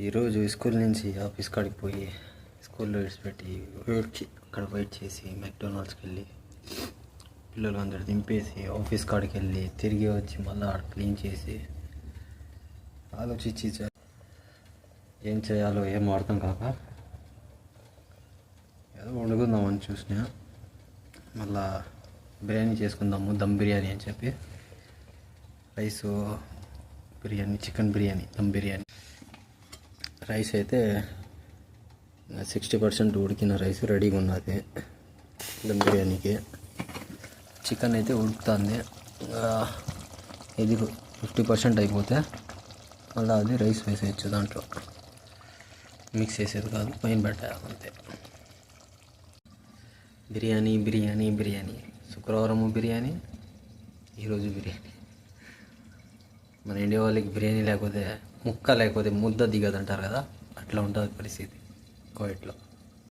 ఈరోజు స్కూల్ నుంచి ఆఫీస్ కాడికి పోయి స్కూల్లో విడిచిపెట్టి అక్కడ వెయిట్ చేసి మెక్డొనాల్డ్స్కి వెళ్ళి పిల్లలు అందరు దింపేసి ఆఫీస్ కాడికి వెళ్ళి తిరిగి వచ్చి మళ్ళీ క్లీన్ చేసి ఆలోచించి ఏం చేయాలో ఏం అర్థం కాక ఏదో వండుకుందామని చూసినా. మళ్ళా బిర్యానీ చేసుకుందాము, దమ్ బిర్యానీ అని చెప్పి రైస్ బిర్యానీ, చికెన్ బిర్యానీ, దమ్ బిర్యానీ. రైస్ అయితే 60% ఉడికిన రైస్ రెడీగా ఉన్నది దమ్ బిర్యానీకి. చికెన్ అయితే ఉడుకుతుంది, ఇది 50% అయిపోతే మళ్ళీ అది రైస్ వేసేయచ్చు. దాంట్లో మిక్స్ చేసేది కాదు, పైన పెట్టాలి అంతే. బిర్యానీ బిర్యానీ బిర్యానీ, శుక్రవారం బిర్యానీ, ఈరోజు బిర్యానీ. మన ఇండియా వాళ్ళకి బిర్యానీ లేకపోతే ముక్క లేకపోతే ముద్ద దిగదంటారు కదా, అట్లా ఉంటుంది పరిస్థితి కోవిడ్లో.